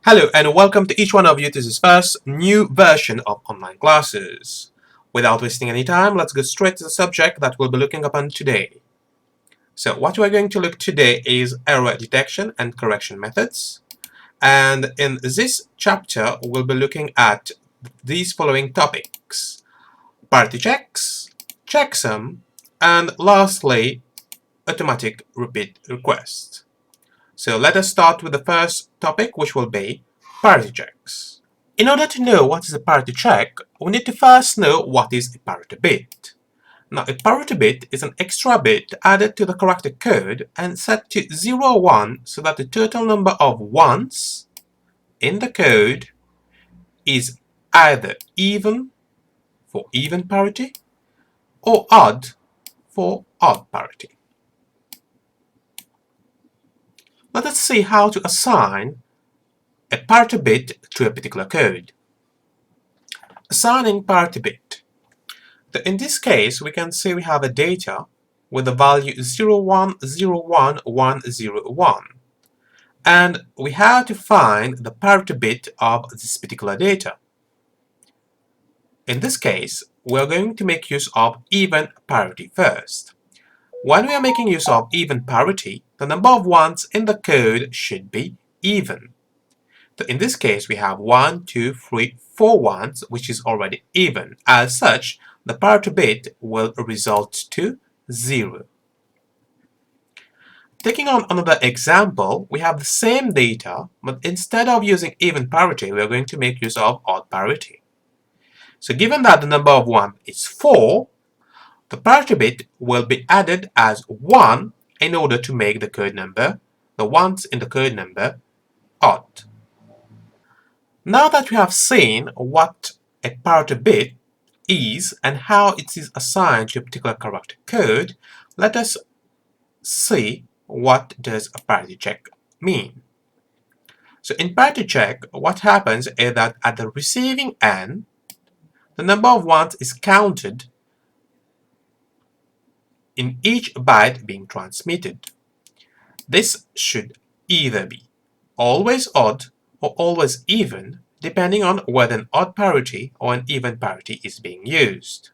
Hello and welcome to each one of you to this first new version of online classes. Without wasting any time, let's go straight to the subject that we'll be looking upon today. So what we're going to look today is error detection and correction methods. And in this chapter, we'll be looking at these following topics: parity checks, checksum, and lastly, automatic repeat request. So let us start with the first topic, which will be parity checks. In order to know what is a parity check, we need to first know what is a parity bit. Now, a parity bit is an extra bit added to the character code and set to 0 or 1 so that the total number of ones in the code is either even for even parity or odd for odd parity. Let us see how to assign a parity bit to a particular code. Assigning parity bit. In this case, we can see we have a data with the value 0101101, and we have to find the parity bit of this particular data. In this case, we're going to make use of even parity first. When we are making use of even parity, the number of ones in the code should be even. So in this case, we have 1, 2, 3, 4 ones, which is already even. As such, the parity bit will result to 0. Taking on another example, we have the same data, but instead of using even parity, we are going to make use of odd parity. So given that the number of 1 is 4, the parity bit will be added as 1 in order to make the code number, the ones in the code number, odd. Now that we have seen what a parity bit is and how it is assigned to a particular character code, let us see what does a parity check mean. So in parity check, what happens is that at the receiving end, the number of ones is counted in each byte being transmitted. This should either be always odd or always even, depending on whether an odd parity or an even parity is being used.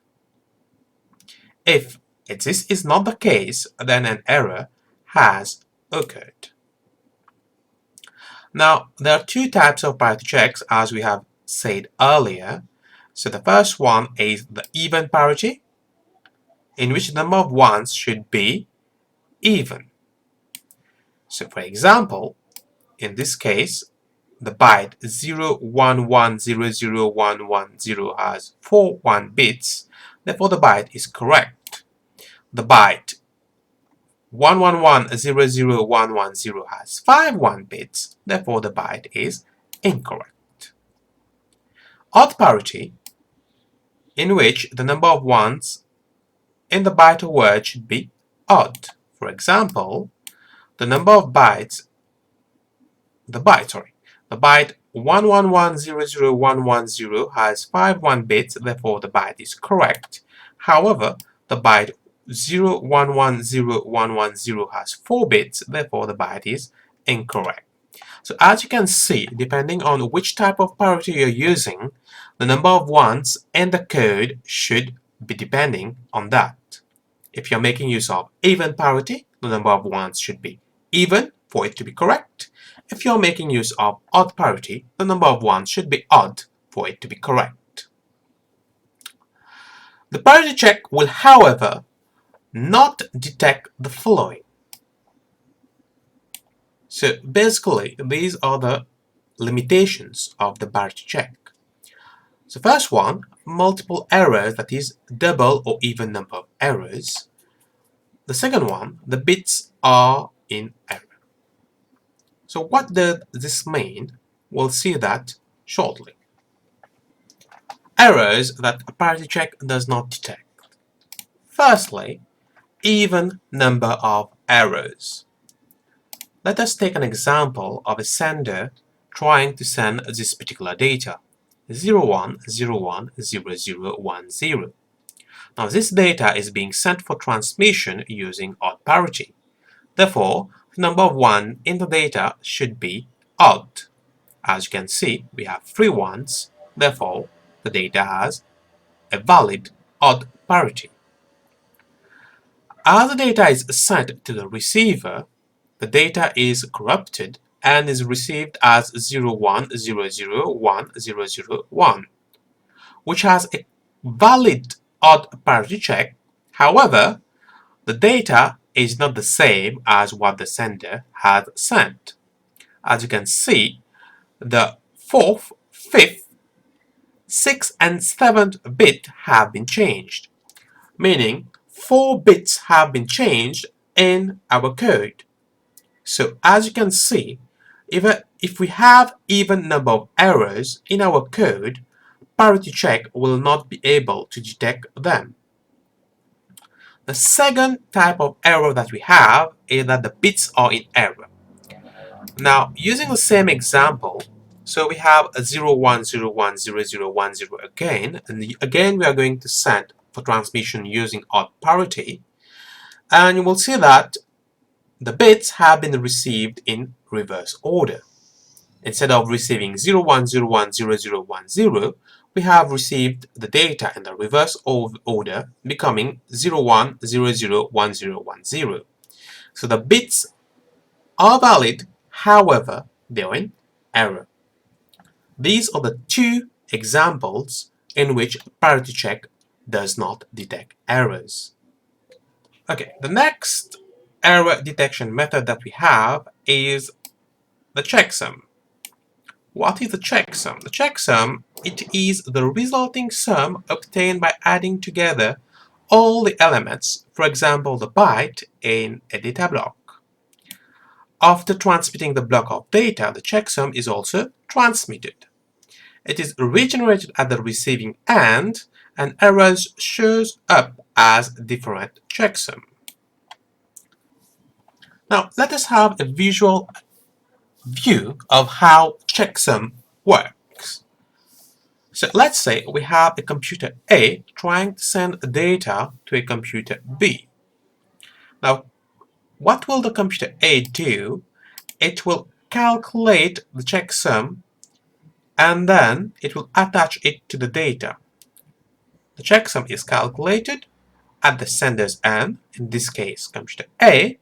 If this is not the case, then an error has occurred. Now, there are two types of parity checks, as we have said earlier. So the first one is the even parity, in which the number of ones should be even. So for example, in this case, the byte 011001110 has 4 1 bits, therefore the byte is correct. The byte 11100110 has 5 1 bits, therefore the byte is incorrect. Odd parity, in which the number of ones in the byte or word should be odd. For example, the number of bytes, the byte 11100110 has 5 1 bits, therefore the byte is correct. However, the byte 011011 has 4 bits, therefore the byte is incorrect. So as you can see, depending on which type of parity you're using, the number of ones in the code should be depending on that. If you're making use of even parity, the number of ones should be even for it to be correct. If you're making use of odd parity, the number of ones should be odd for it to be correct. The parity check will, however, not detect the following. So basically, these are the limitations of the parity check. So first one, multiple errors, that is double or even number of errors. The second one, the bits are in error. So what does this mean? We'll see that shortly. Errors that a parity check does not detect. Firstly, even number of errors. Let us take an example of a sender trying to send this particular data, 01010010. Now this data is being sent for transmission using odd parity. Therefore, the number of 1 in the data should be odd. As you can see, we have 3 ones, therefore the data has a valid odd parity. As the data is sent to the receiver, the data is corrupted and is received as 01001001, which has a valid odd parity check. However, the data is not the same as what the sender had sent. As you can see, the 4th, 5th, 6th, and 7th bit have been changed, meaning 4 bits have been changed in our code. So as you can see, if we have even number of errors in our code, parity check will not be able to detect them. The second type of error that we have is that the bits are in error. Now, using the same example, so we have a 01010010 again, and again we are going to send for transmission using odd parity, and you will see that the bits have been received in reverse order. Instead of receiving 01010010, we have received the data in the reverse order, becoming 01001010. So the bits are valid, however, they're in error. These are the two examples in which parity check does not detect errors. Okay, the next error detection method that we have is the checksum. What is the checksum? The checksum, it is the resulting sum obtained by adding together all the elements, for example the byte, in a data block. After transmitting the block of data, the checksum is also transmitted. It is regenerated at the receiving end, and errors shows up as different checksum. Now let us have a visual view of how checksum works. So let's say we have a computer A trying to send data to a computer B. Now, what will the computer A do? It will calculate the checksum and then it will attach it to the data. The checksum is calculated at the sender's end, in this case computer A,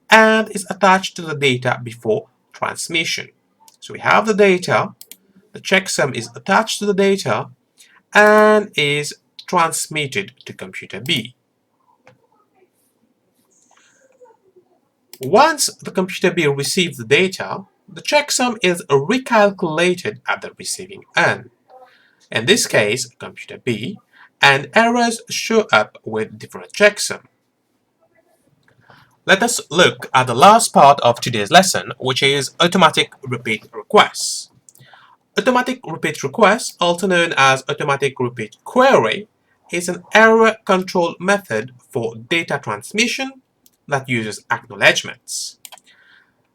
and is attached to the data before transmission. So we have the data, the checksum is attached to the data, and is transmitted to computer B. Once the computer B receives the data, the checksum is recalculated at the receiving end. In this case, computer B, and errors show up with different checksum. Let us look at the last part of today's lesson, which is automatic repeat requests. Automatic repeat request, also known as automatic repeat query, is an error control method for data transmission that uses acknowledgements.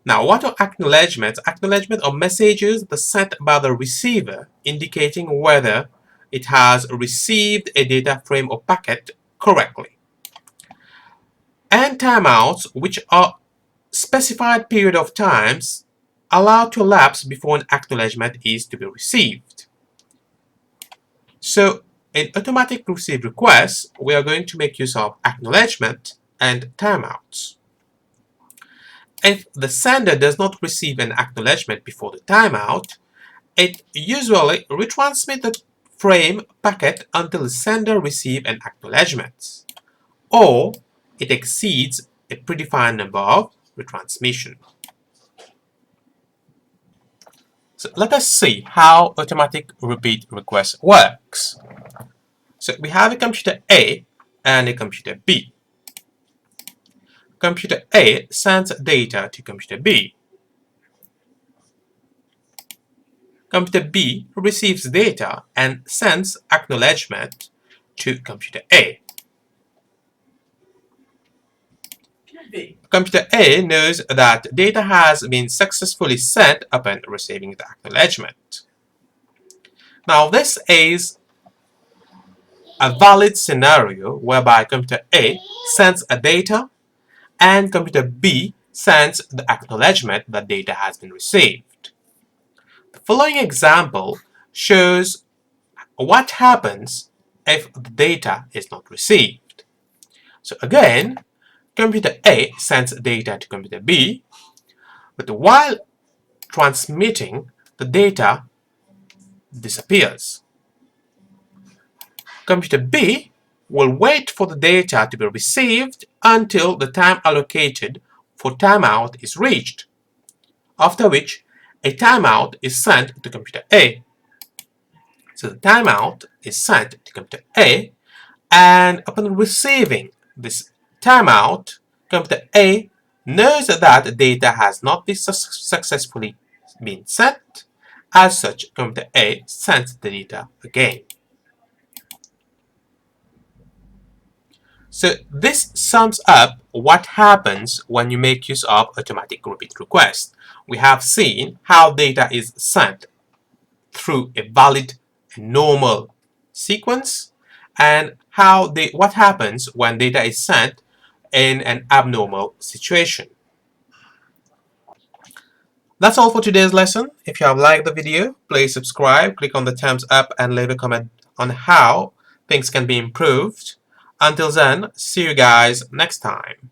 Now, what are acknowledgements? Acknowledgements are messages that are sent by the receiver indicating whether it has received a data frame or packet correctly. And timeouts, which are specified period of times allowed to elapse before an acknowledgement is to be received. So in automatic receive requests, we are going to make use of acknowledgement and timeouts. If the sender does not receive an acknowledgement before the timeout, it usually retransmits the frame packet until the sender receives an acknowledgement, or it exceeds a predefined number of retransmission. So let us see how automatic repeat request works. So we have a computer A and a computer B. Computer A sends data to computer B. Computer B receives data and sends acknowledgement to computer A. Computer A knows that data has been successfully sent upon receiving the acknowledgement. Now this is a valid scenario whereby computer A sends a data and computer B sends the acknowledgement that data has been received. The following example shows what happens if the data is not received. So again, computer A sends data to computer B, but while transmitting, the data disappears. Computer B will wait for the data to be received until the time allocated for timeout is reached, after which a timeout is sent to computer A. So the timeout is sent to computer A, and upon receiving this timeout, computer A knows that the data has not been successfully been sent. As such, computer A sends the data again. So this sums up what happens when you make use of automatic repeat request. We have seen how data is sent through a valid normal sequence, and what happens when data is sent in an abnormal situation. That's all for today's lesson. If you have liked the video, please subscribe, click on the thumbs up, and leave a comment on how things can be improved. Until then, see you guys next time.